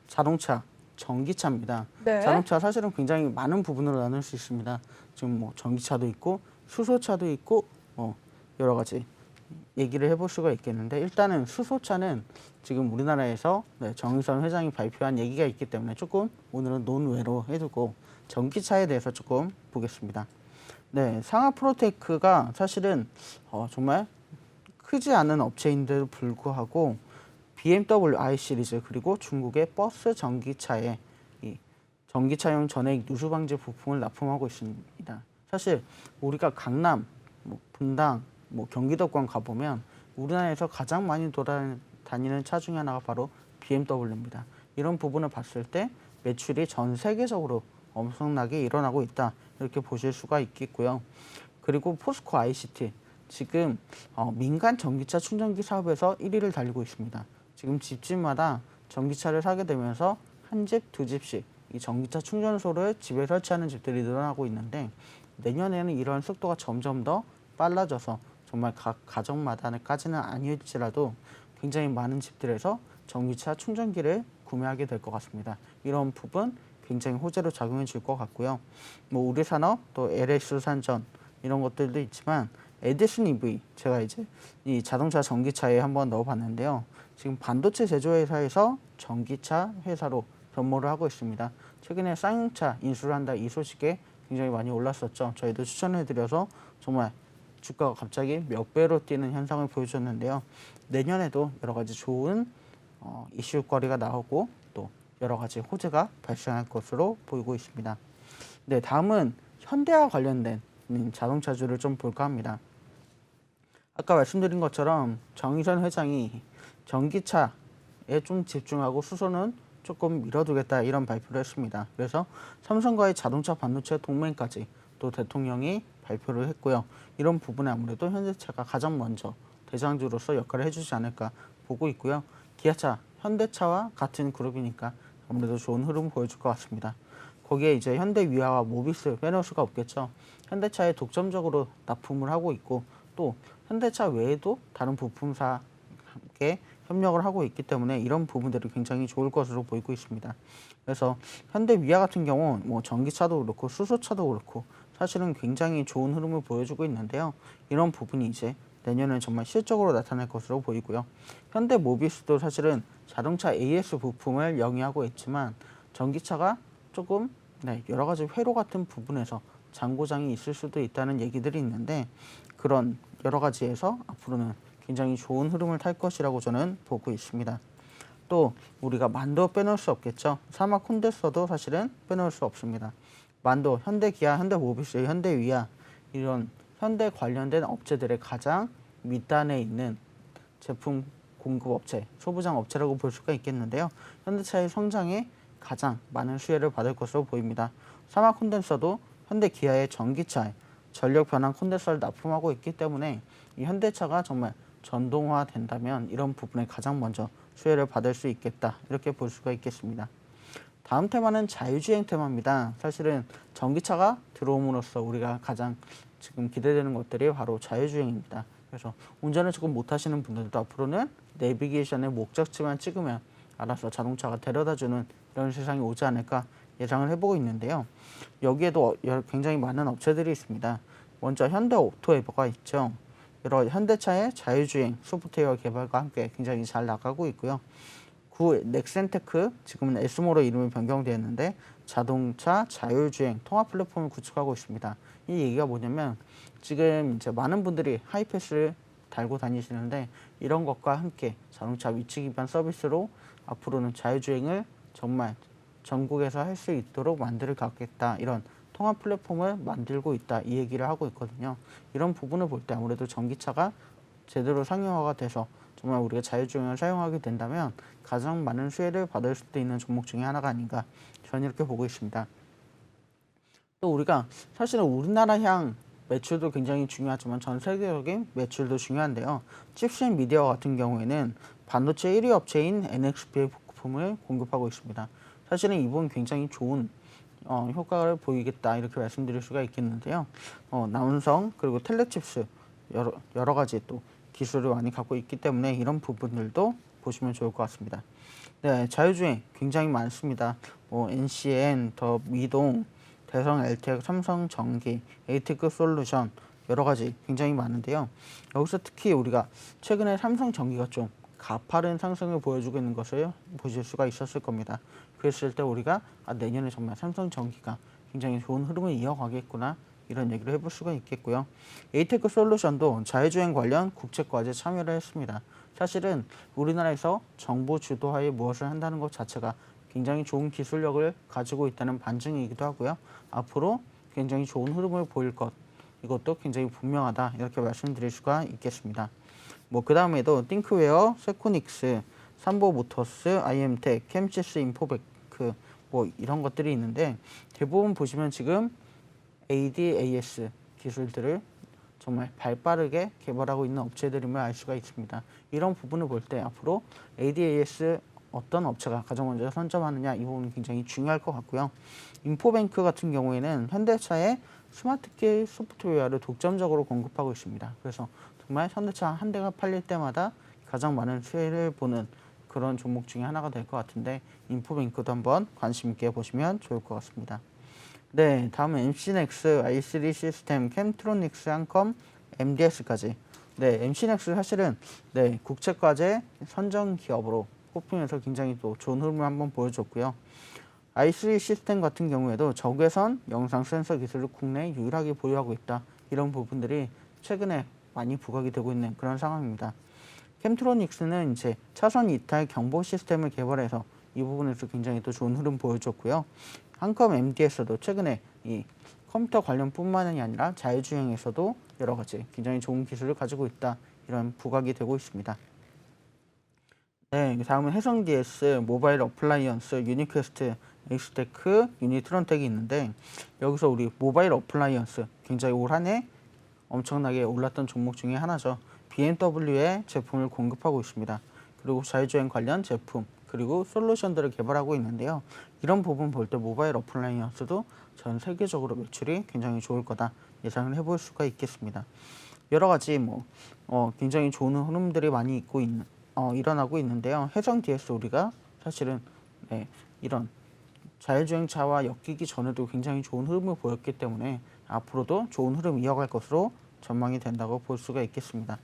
자동차, 전기차입니다. 네. 자동차 사실은 굉장히 많은 부분으로 나눌 수 있습니다. 지금 뭐 전기차도 있고 수소차도 있고 여러 가지 얘기를 해볼 수가 있겠는데 일단은 수소차는 지금 우리나라에서 정의선 회장이 발표한 얘기가 있기 때문에 조금 오늘은 논외로 해두고 전기차에 대해서 조금 보겠습니다. 네, 상하 프로테크가 사실은 정말 크지 않은 업체인데도 불구하고 BMW i 시리즈 그리고 중국의 버스 전기차에 이 전기차용 전액 누수 방지 부품을 납품하고 있습니다. 사실 우리가 강남, 분당, 경기도권 가보면 우리나라에서 가장 많이 돌아다니는 차 중에 하나가 바로 BMW입니다. 이런 부분을 봤을 때 매출이 전 세계적으로 엄청나게 일어나고 있다 이렇게 보실 수가 있겠고요. 그리고 포스코 ICT 지금 민간 전기차 충전기 사업에서 1위를 달리고 있습니다. 지금 집집마다 전기차를 사게 되면서 한 집, 두 집씩 이 전기차 충전소를 집에 설치하는 집들이 늘어나고 있는데 내년에는 이런 속도가 점점 더 빨라져서 정말 각 가정마다까지는 아닐지라도 굉장히 많은 집들에서 전기차 충전기를 구매하게 될 것 같습니다. 이런 부분 굉장히 호재로 작용해 줄 것 같고요. 우리 산업 또 LS 산전 이런 것들도 있지만 에디슨 EV 제가 이제 이 자동차 전기차에 한번 넣어봤는데요. 지금 반도체 제조회사에서 전기차 회사로 변모를 하고 있습니다. 최근에 쌍용차 인수를 한다 이 소식에 굉장히 많이 올랐었죠. 저희도 추천해드려서 정말 주가가 갑자기 몇 배로 뛰는 현상을 보여줬는데요. 내년에도 여러 가지 좋은 이슈거리가 나오고 또 여러 가지 호재가 발생할 것으로 보이고 있습니다. 네, 다음은 현대와 관련된 자동차주를 좀 볼까 합니다. 아까 말씀드린 것처럼 정의선 회장이 전기차에 좀 집중하고 수소는 조금 밀어두겠다 이런 발표를 했습니다. 그래서 삼성과의 자동차 반도체 동맹까지 또 대통령이 발표를 했고요. 이런 부분에 아무래도 현대차가 가장 먼저 대장주로서 역할을 해주지 않을까 보고 있고요. 기아차, 현대차와 같은 그룹이니까 아무래도 좋은 흐름 보여줄 것 같습니다. 거기에 이제 현대위아와 모비스 빼놓을 수가 없겠죠. 현대차에 독점적으로 납품을 하고 있고 또 현대차 외에도 다른 부품사와 함께 협력을 하고 있기 때문에 이런 부분들이 굉장히 좋을 것으로 보이고 있습니다. 그래서 현대위아 같은 경우 전기차도 그렇고 수소차도 그렇고 사실은 굉장히 좋은 흐름을 보여주고 있는데요. 이런 부분이 이제 내년에 정말 실적으로 나타날 것으로 보이고요. 현대모비스도 사실은 자동차 AS 부품을 영위하고 있지만 전기차가 조금 여러 가지 회로 같은 부분에서 잔고장이 있을 수도 있다는 얘기들이 있는데 그런 여러 가지에서 앞으로는 굉장히 좋은 흐름을 탈 것이라고 저는 보고 있습니다. 또 우리가 만도 빼놓을 수 없겠죠. 사막 콘덴서도 사실은 빼놓을 수 없습니다. 만도, 현대기아, 현대모비스, 현대위아 이런 현대 관련된 업체들의 가장 밑단에 있는 제품 공급 업체, 소부장 업체라고 볼 수가 있겠는데요. 현대차의 성장에 가장 많은 수혜를 받을 것으로 보입니다. 산화 콘덴서도 현대 기아의 전기차에 전력 변환 콘덴서를 납품하고 있기 때문에 이 현대차가 정말 전동화 된다면 이런 부분에 가장 먼저 수혜를 받을 수 있겠다, 이렇게 볼 수가 있겠습니다. 다음 테마는 자율주행 테마입니다. 사실은 전기차가 들어옴으로써 우리가 가장 지금 기대되는 것들이 바로 자율주행입니다. 그래서 운전을 조금 못하시는 분들도 앞으로는 내비게이션의 목적지만 찍으면 알아서 자동차가 데려다주는 이런 세상이 오지 않을까 예상을 해보고 있는데요. 여기에도 굉장히 많은 업체들이 있습니다. 먼저 현대오토에버가 있죠. 여러 현대차의 자율주행 소프트웨어 개발과 함께 굉장히 잘 나가고 있고요. 구 넥센테크, 지금은 에스모로 이름이 변경되었는데 자동차 자율주행 통합 플랫폼을 구축하고 있습니다. 이 얘기가 뭐냐면 지금 이제 많은 분들이 하이패스를 달고 다니시는데 이런 것과 함께 자동차 위치 기반 서비스로 앞으로는 자율주행을 정말 전국에서 할 수 있도록 만들어 가겠다, 이런 통합 플랫폼을 만들고 있다, 이 얘기를 하고 있거든요. 이런 부분을 볼 때 아무래도 전기차가 제대로 상용화가 돼서 정말 우리가 자율주행을 사용하게 된다면 가장 많은 수혜를 받을 수 있는 종목 중에 하나가 아닌가, 저는 이렇게 보고 있습니다. 또 우리가 사실은 우리나라향 매출도 굉장히 중요하지만 전 세계적인 매출도 중요한데요. 칩셋 미디어 같은 경우에는 반도체 1위 업체인 NXP의 부품을 공급하고 있습니다. 사실은 이 부분 굉장히 좋은 효과를 보이겠다, 이렇게 말씀드릴 수가 있겠는데요. 남성 그리고 텔레칩스 여러 가지 또 기술을 많이 갖고 있기 때문에 이런 부분들도 보시면 좋을 것 같습니다. 네, 자율주행 굉장히 많습니다. NCN, 더 미동, 대성 LTX, 삼성 전기, 에이테크 솔루션, 여러 가지 굉장히 많은데요. 여기서 특히 우리가 최근에 삼성 전기가 좀 가파른 상승을 보여주고 있는 것을 보실 수가 있었을 겁니다. 그랬을 때 우리가 내년에 정말 삼성 전기가 굉장히 좋은 흐름을 이어가겠구나, 이런 얘기를 해볼 수가 있겠고요. 에이테크 솔루션도 자율주행 관련 국제과제에 참여를 했습니다. 사실은 우리나라에서 정부 주도하에 무엇을 한다는 것 자체가 굉장히 좋은 기술력을 가지고 있다는 반증이기도 하고요. 앞으로 굉장히 좋은 흐름을 보일 것, 이것도 굉장히 분명하다, 이렇게 말씀드릴 수가 있겠습니다. 그 다음에도 띵크웨어, 세코닉스, 삼보모터스, IM텍, 캠시스 인포베크, 이런 것들이 있는데 대부분 보시면 지금 ADAS 기술들을 정말 발빠르게 개발하고 있는 업체들임을 알 수가 있습니다. 이런 부분을 볼 때 앞으로 ADAS 어떤 업체가 가장 먼저 선점하느냐, 이 부분이 굉장히 중요할 것 같고요. 인포뱅크 같은 경우에는 현대차의 스마트키 소프트웨어를 독점적으로 공급하고 있습니다. 그래서 정말 현대차 한 대가 팔릴 때마다 가장 많은 수혜를 보는 그런 종목 중에 하나가 될 것 같은데 인포뱅크도 한번 관심 있게 보시면 좋을 것 같습니다. 네, 다음은 MC넥스, i3 시스템, 캠트로닉스, 한컴, MDS까지. 네, MC넥스 사실은 국제과제 선정 기업으로 꼽히면서 굉장히 또 좋은 흐름을 한번 보여줬고요. i3 시스템 같은 경우에도 적외선 영상 센서 기술을 국내에 유일하게 보유하고 있다, 이런 부분들이 최근에 많이 부각이 되고 있는 그런 상황입니다. 캠트로닉스는 이제 차선 이탈 경보 시스템을 개발해서 이 부분에서 굉장히 또 좋은 흐름 보여줬고요. 한컴 MD에서도 최근에 이 컴퓨터 관련뿐만이 아니라 자율주행에서도 여러 가지 굉장히 좋은 기술을 가지고 있다, 이런 부각이 되고 있습니다. 네, 다음은 해성 DS, 모바일 어플라이언스, 유니퀘스트, 엑스테크, 유니트론텍이 있는데 여기서 우리 모바일 어플라이언스 굉장히 올 한 해 엄청나게 올랐던 종목 중에 하나죠. BMW의 제품을 공급하고 있습니다. 그리고 자율주행 관련 제품, 그리고 솔루션들을 개발하고 있는데요. 이런 부분 볼 때 모바일 어플라이언스도 전 세계적으로 매출이 굉장히 좋을 거다, 예상을 해볼 수가 있겠습니다. 여러 가지 굉장히 좋은 흐름들이 많이 일어나고 있는데요. 해성 DS 우리가 사실은 이런 자율주행차와 엮이기 전에도 굉장히 좋은 흐름을 보였기 때문에 앞으로도 좋은 흐름 이어갈 것으로 전망이 된다고 볼 수가 있겠습니다.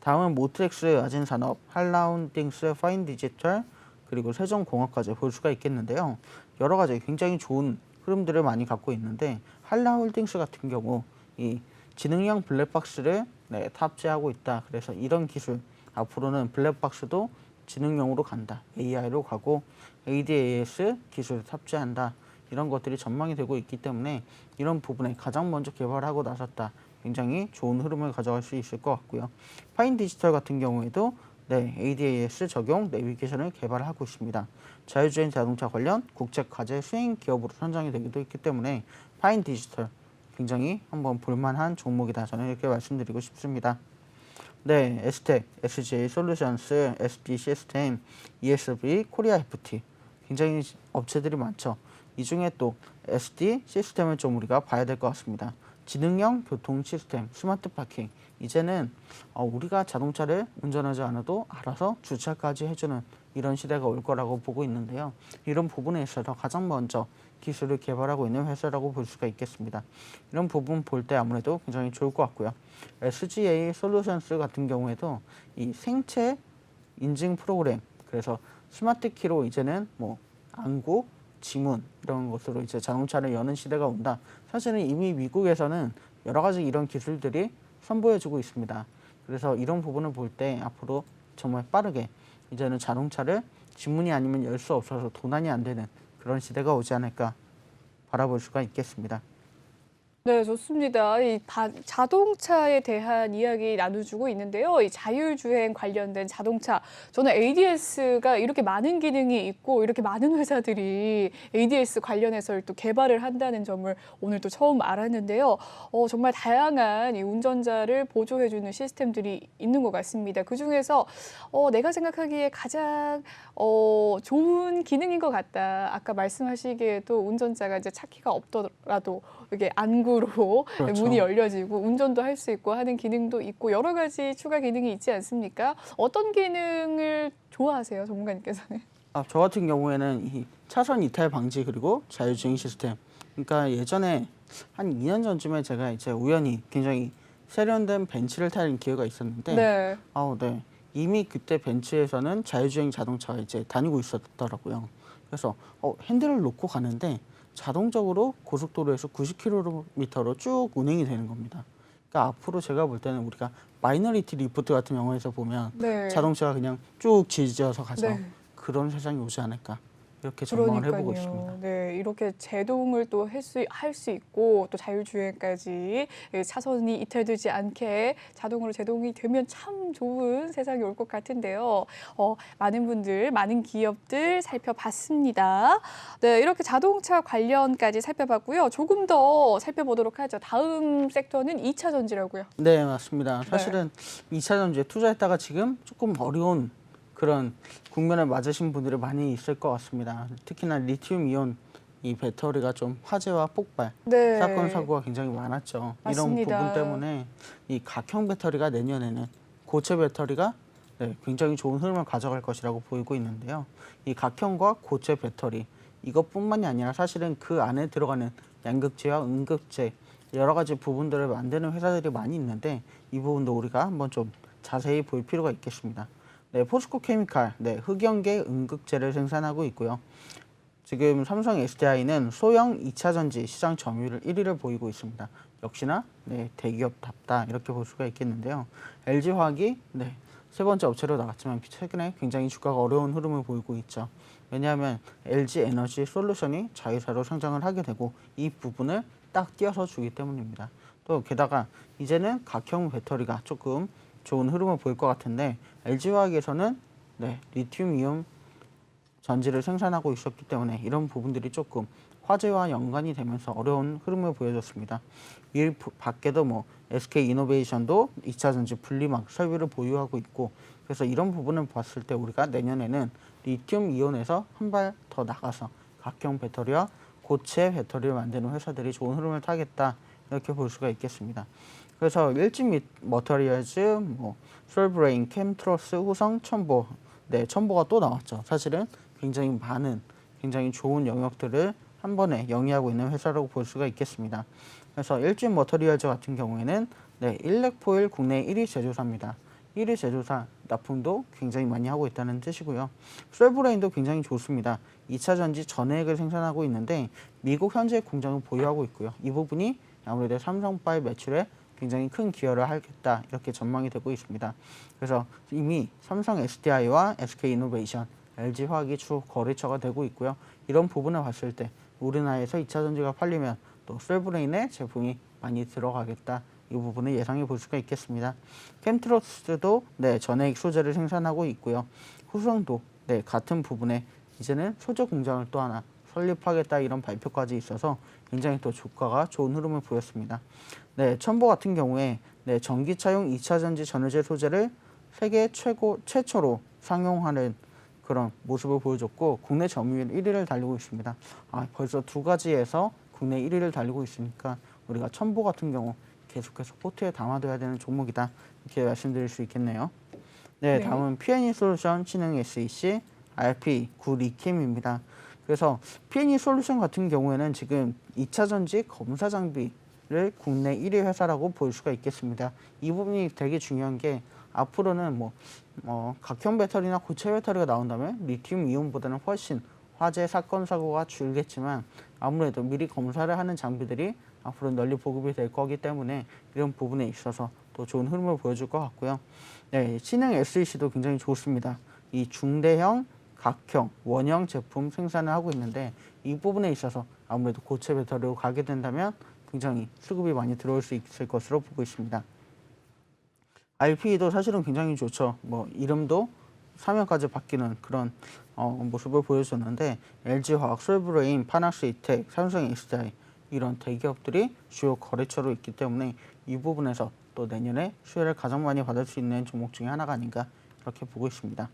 다음은 모트렉스, 아진산업, 한라운딩스, 파인디지털, 그리고 세종공업까지 볼 수가 있겠는데요. 여러 가지 굉장히 좋은 흐름들을 많이 갖고 있는데 한라홀딩스 같은 경우 이 지능형 블랙박스를 탑재하고 있다. 그래서 이런 기술 앞으로는 블랙박스도 지능형으로 간다, AI로 가고 ADAS 기술을 탑재한다, 이런 것들이 전망이 되고 있기 때문에 이런 부분에 가장 먼저 개발하고 나섰다, 굉장히 좋은 흐름을 가져갈 수 있을 것 같고요. 파인 디지털 같은 경우에도 네, ADAS 적용 내비게이션을 개발하고 있습니다. 자율주행 자동차 관련 국제 과제 수행 기업으로 선정이 되기도 했기 때문에 파인 디지털 굉장히 한번 볼만한 종목이다. 저는 이렇게 말씀드리고 싶습니다. 네, 에스텍, SJ 솔루션스, SD 시스템, ESB, 코리아 FT 굉장히 업체들이 많죠. 이 중에 또 SD 시스템을 좀 우리가 봐야 될 것 같습니다. 지능형 교통 시스템, 스마트 파킹. 이제는 우리가 자동차를 운전하지 않아도 알아서 주차까지 해주는 이런 시대가 올 거라고 보고 있는데요. 이런 부분에 있어서 가장 먼저 기술을 개발하고 있는 회사라고 볼 수가 있겠습니다. 이런 부분 볼 때 아무래도 굉장히 좋을 것 같고요. SGA 솔루션스 같은 경우에도 이 생체 인증 프로그램, 그래서 스마트 키로 이제는 뭐 안구, 지문 이런 것으로 이제 자동차를 여는 시대가 온다. 사실은 이미 미국에서는 여러 가지 이런 기술들이 선보여주고 있습니다. 그래서 이런 부분을 볼 때 앞으로 정말 빠르게 이제는 자동차를 지문이 아니면 열 수 없어서 도난이 안 되는 그런 시대가 오지 않을까 바라볼 수가 있겠습니다. 네, 좋습니다. 자동차에 대한 이야기 나눠주고 있는데요. 이 자율주행 관련된 자동차. 저는 ADS가 이렇게 많은 기능이 있고 이렇게 많은 회사들이 ADS 관련해서 또 개발을 한다는 점을 오늘 또 처음 알았는데요. 정말 다양한 이 운전자를 보조해주는 시스템들이 있는 것 같습니다. 그중에서 내가 생각하기에 가장 좋은 기능인 것 같다. 아까 말씀하시기에도 운전자가 이제 차 키가 없더라도 이게 안구로 그렇죠. 문이 열려지고 운전도 할 수 있고 하는 기능도 있고 여러 가지 추가 기능이 있지 않습니까? 어떤 기능을 좋아하세요, 전문가님께서는? 저 같은 경우에는 이 차선 이탈 방지 그리고 자율주행 시스템. 그러니까 예전에 한 2년 전쯤에 제가 이제 우연히 굉장히 세련된 벤츠를 타는 기회가 있었는데, 네. 네. 이미 그때 벤츠에서는 자율주행 자동차가 이제 다니고 있었더라고요. 그래서 핸들을 놓고 가는데 자동적으로 고속도로에서 90km로 쭉 운행이 되는 겁니다. 그러니까 앞으로 제가 볼 때는 우리가 마이너리티 리포트 같은 영화에서 보면 네. 자동차가 그냥 쭉 지져서 가죠. 네. 그런 세상이 오지 않을까 이렇게 전망을 해보고 있습니다. 네, 이렇게 제동을 또 할 수 있고 또 자율주행까지 차선이 이탈되지 않게 자동으로 제동이 되면 참 좋은 세상이 올 것 같은데요. 많은 분들, 많은 기업들 살펴봤습니다. 네, 이렇게 자동차 관련까지 살펴봤고요. 조금 더 살펴보도록 하죠. 다음 섹터는 2차 전지라고요. 네, 맞습니다. 사실은 2차 전지에 투자했다가 지금 조금 어려운 그런 국면을 맞으신 분들이 많이 있을 것 같습니다. 특히나 리튬 이온 이 배터리가 좀 화재와 폭발, 네. 사건 사고가 굉장히 많았죠. 맞습니다. 이런 부분 때문에 이 각형 배터리가 내년에는 고체 배터리가 굉장히 좋은 흐름을 가져갈 것이라고 보이고 있는데요. 이 각형과 고체 배터리 이것뿐만이 아니라 사실은 그 안에 들어가는 양극재와 음극재 여러 가지 부분들을 만드는 회사들이 많이 있는데 이 부분도 우리가 한번 좀 자세히 볼 필요가 있겠습니다. 네, 포스코 케미칼, 흑연계 음극재를 생산하고 있고요. 지금 삼성 SDI는 소형 2차 전지 시장 점유율 1위를 보이고 있습니다. 역시나 대기업답다 이렇게 볼 수가 있겠는데요. LG화학이 세 번째 업체로 나갔지만 최근에 굉장히 주가가 어려운 흐름을 보이고 있죠. 왜냐하면 LG 에너지 솔루션이 자회사로 상장을 하게 되고 이 부분을 딱 띄어서 주기 때문입니다. 또 게다가 이제는 각형 배터리가 조금 좋은 흐름을 보일 것 같은데 LG화학에서는 리튬이온 전지를 생산하고 있었기 때문에 이런 부분들이 조금 화재와 연관이 되면서 어려운 흐름을 보여줬습니다. 이 밖에도 SK이노베이션도 2차 전지 분리막 설비를 보유하고 있고 그래서 이런 부분을 봤을 때 우리가 내년에는 리튬 이온에서 한 발 더 나가서 각형 배터리와 고체 배터리를 만드는 회사들이 좋은 흐름을 타겠다 이렇게 볼 수가 있겠습니다. 그래서 일진 머터리얼즈, 솔브레인, 캠트로스, 후성, 첨보, 첨보가 또 나왔죠. 사실은 굉장히 많은, 굉장히 좋은 영역들을 한 번에 영위하고 있는 회사라고 볼 수가 있겠습니다. 그래서 일진 머터리얼즈 같은 경우에는 일렉포일 국내 1위 제조사입니다. 1위 제조사 납품도 굉장히 많이 하고 있다는 뜻이고요. 솔브레인도 굉장히 좋습니다. 2차 전지 전해액을 생산하고 있는데 미국 현재 공장을 보유하고 있고요. 이 부분이 아무래도 삼성바의 매출에 굉장히 큰 기여를 하겠다 이렇게 전망이 되고 있습니다. 그래서 이미 삼성 SDI와 SK이노베이션, LG화학이 주 거래처가 되고 있고요. 이런 부분을 봤을 때 우리나라에서 2차 전지가 팔리면 또 솔브레인의 제품이 많이 들어가겠다 이 부분을 예상해 볼 수가 있겠습니다. 캠트로스도 네, 전해액 소재를 생산하고 있고요. 후성도 네, 같은 부분에 이제는 소재 공장을 또 하나 설립하겠다 이런 발표까지 있어서 굉장히 또 주가가 좋은 흐름을 보였습니다. 네, 첨보 같은 경우에 네, 전기차용 2차 전지 전해질 소재를 세계 최초로 상용하는 그런 모습을 보여줬고 국내 점유율 1위를 달리고 있습니다. 벌써 두 가지에서 국내 1위를 달리고 있으니까 우리가 첨보 같은 경우 계속해서 포트에 담아둬야 되는 종목이다 이렇게 말씀드릴 수 있겠네요. 네, 네. 다음은 P&E 솔루션 신흥 SEC RP 9 리캠입니다. 그래서 P&E 솔루션 같은 경우에는 지금 2차 전지 검사 장비를 국내 1위 회사라고 볼 수가 있겠습니다. 이 부분이 되게 중요한 게 앞으로는 각형 배터리나 고체 배터리가 나온다면 리튬 이온보다는 훨씬 화재 사건 사고가 줄겠지만 아무래도 미리 검사를 하는 장비들이 앞으로 널리 보급이 될 거기 때문에 이런 부분에 있어서 또 좋은 흐름을 보여줄 것 같고요. 네, 신흥 SEC도 굉장히 좋습니다. 이 중대형, 각형, 원형 제품 생산을 하고 있는데 이 부분에 있어서 아무래도 고체 배터리로 가게 된다면 굉장히 수급이 많이 들어올 수 있을 것으로 보고 있습니다. RP도 사실은 굉장히 좋죠. 이름도 사면까지 바뀌는 그런 모습을 보여줬는데 LG화학, 솔브레인, 파나스이텍, 삼성 SDI 이런 대기업들이 주요 거래처로 있기 때문에 이 부분에서 또 내년에 수혜를 가장 많이 받을 수 있는 종목 중에 하나가 아닌가 그렇게 보고 있습니다.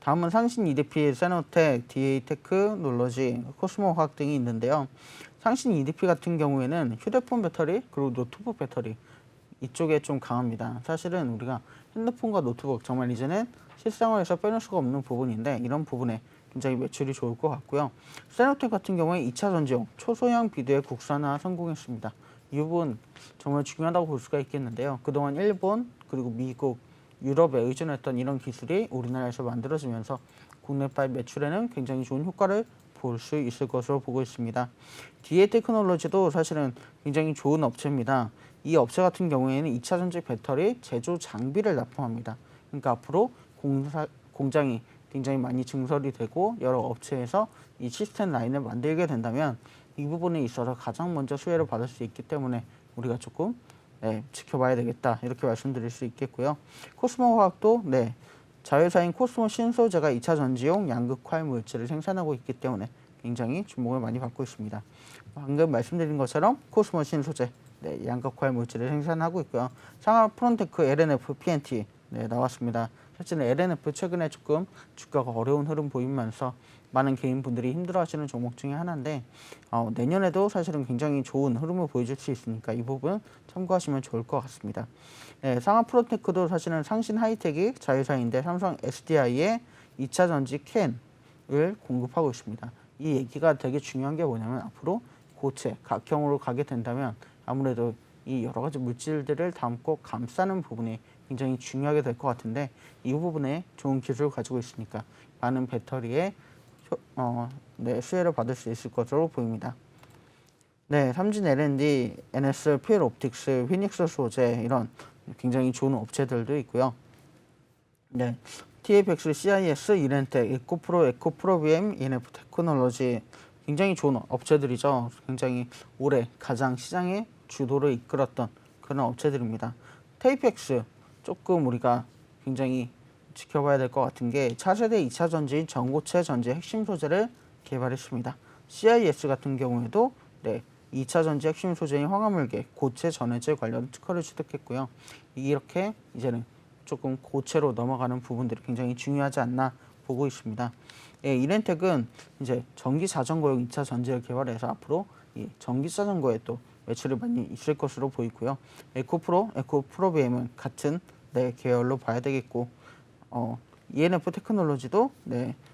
다음은 상신 EDP, 세노텍, DA테크, 놀러지, 코스모화학 등이 있는데요. 상신 EDP 같은 경우에는 휴대폰 배터리 그리고 노트북 배터리 이쪽에 좀 강합니다. 사실은 우리가 핸드폰과 노트북 정말 이제는 실생활에서 빼놓을 수가 없는 부분인데 이런 부분에 굉장히 매출이 좋을 것 같고요. 세노텍 같은 경우에 2차 전지용 초소형 비료의 국산화 성공했습니다. 이 부분 정말 중요하다고 볼 수가 있겠는데요. 그동안 일본 그리고 미국, 유럽에 의존했던 이런 기술이 우리나라에서 만들어지면서 국내발 매출에는 굉장히 좋은 효과를 볼 수 있을 것으로 보고 있습니다. DA 테크놀로지도 사실은 굉장히 좋은 업체입니다. 이 업체 같은 경우에는 2차 전지 배터리 제조 장비를 납품합니다. 그러니까 앞으로 공장이 굉장히 많이 증설이 되고 여러 업체에서 이 시스템 라인을 만들게 된다면 이 부분에 있어서 가장 먼저 수혜를 받을 수 있기 때문에 우리가 조금 지켜봐야 되겠다 이렇게 말씀드릴 수 있겠고요. 코스모화학도 자회사인 코스모 신소재가 2차 전지용 양극화 물질을 생산하고 있기 때문에 굉장히 주목을 많이 받고 있습니다. 방금 말씀드린 것처럼 코스모 신소재 양극화 물질을 생산하고 있고요. 상하 프론테크 LNF PNT 나왔습니다. 실제는 LNF 최근에 조금 주가가 어려운 흐름 보이면서 많은 개인분들이 힘들어하시는 종목 중에 하나인데 내년에도 사실은 굉장히 좋은 흐름을 보여줄 수 있으니까 이 부분 참고하시면 좋을 것 같습니다. 상하 프로테크도 사실은 상신 하이텍이 자회사인데 삼성 SDI의 2차 전지 캔을 공급하고 있습니다. 이 얘기가 되게 중요한 게 뭐냐면 앞으로 고체, 각형으로 가게 된다면 아무래도 이 여러 가지 물질들을 담고 감싸는 부분이 굉장히 중요하게 될 것 같은데 이 부분에 좋은 기술을 가지고 있으니까 많은 배터리에 수혜를 받을 수 있을 것으로 보입니다. 삼진 L&D, NS, PL 옵틱스, 휘닉스 소재 이런 굉장히 좋은 업체들도 있고요. TFX, CIS, 이렌텍, 에코프로, 에코프로비엠, ENF 테크놀로지 굉장히 좋은 업체들이죠. 굉장히 올해 가장 시장의 주도를 이끌었던 그런 업체들입니다. 테이펙스 조금 우리가 굉장히 지켜봐야 될 것 같은 게 차세대 2차 전지인 전고체 전지 핵심 소재를 개발했습니다. CIS 같은 경우에도 2차 전지 핵심 소재인 황화물계, 고체 전해질 관련 특허를 취득했고요. 이렇게 이제는 조금 고체로 넘어가는 부분들이 굉장히 중요하지 않나 보고 있습니다. 이렌텍은 이제 전기 자전거용 2차 전지를 개발해서 앞으로 이 전기 자전거에 또 매출이 많이 있을 것으로 보이고요. 에코프로비엠은 같은 계열로 봐야 되겠고, ENF 테크놀로지도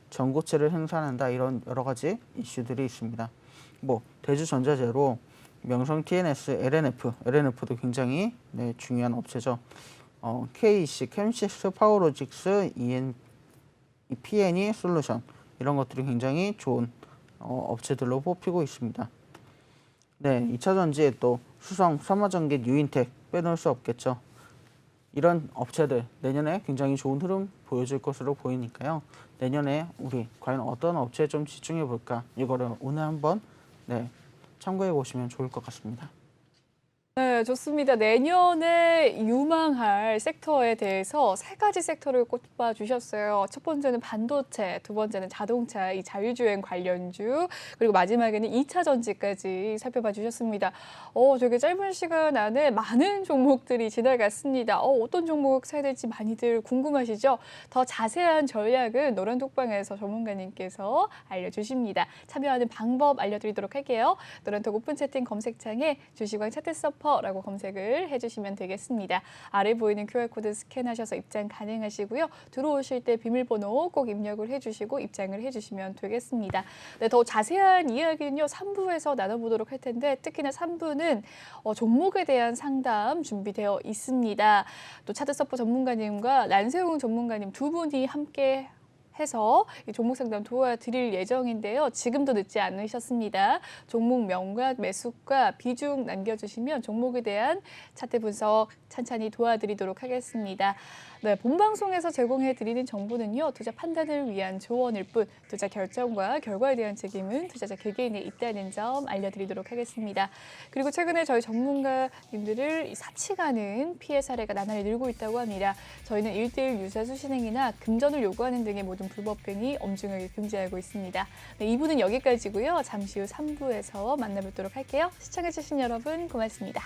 전고체를 생산한다 이런 여러 가지 이슈들이 있습니다. 대주전자재로 명성 TNS, LNF도 굉장히 중요한 업체죠. KEC, 캠시스, 파워로직스, PNE 솔루션 이런 것들이 굉장히 좋은 업체들로 뽑히고 있습니다. 2차 전지에 또 수성, 삼화전기, 뉴인텍 빼놓을 수 없겠죠. 이런 업체들 내년에 굉장히 좋은 흐름 보여줄 것으로 보이니까요. 내년에 우리 과연 어떤 업체에 좀 집중해 볼까 이거를 오늘 한번 참고해 보시면 좋을 것 같습니다. 네, 좋습니다. 내년에 유망할 섹터에 대해서 세 가지 섹터를 꼽아 주셨어요. 첫 번째는 반도체, 두 번째는 자동차, 이 자율주행 관련주, 그리고 마지막에는 2차 전지까지 살펴봐 주셨습니다. 되게 짧은 시간 안에 많은 종목들이 지나갔습니다. 어떤 종목 사야 될지 많이들 궁금하시죠? 더 자세한 전략은 노란톡방에서 전문가님께서 알려주십니다. 참여하는 방법 알려드리도록 할게요. 노란톡 오픈 채팅 검색창에 주식왕 차트 서퍼라고 검색을 해주시면 되겠습니다. 아래 보이는 QR코드 스캔하셔서 입장 가능하시고요. 들어오실 때 비밀번호 꼭 입력을 해주시고 입장을 해주시면 되겠습니다. 네, 더 자세한 이야기는요 3부에서 나눠보도록 할 텐데 특히나 3부는 종목에 대한 상담 준비되어 있습니다. 또 차트 서퍼 전문가님과 란세웅 전문가님 두 분이 함께 해서 이 종목 상담 도와드릴 예정인데요. 지금도 늦지 않으셨습니다. 종목명과 매수가 비중 남겨주시면 종목에 대한 차트 분석 찬찬히 도와드리도록 하겠습니다. 네, 본방송에서 제공해드리는 정보는요. 투자 판단을 위한 조언일 뿐 투자 결정과 결과에 대한 책임은 투자자 개개인에 있다는 점 알려드리도록 하겠습니다. 그리고 최근에 저희 전문가님들을 사치가는 피해 사례가 나날이 늘고 있다고 합니다. 저희는 1:1 유사 수신행위나 금전을 요구하는 등의 모든 불법 행위 엄중하게 금지하고 있습니다. 네, 2부는 여기까지고요. 잠시 후 3부에서 만나뵙도록 할게요. 시청해주신 여러분 고맙습니다.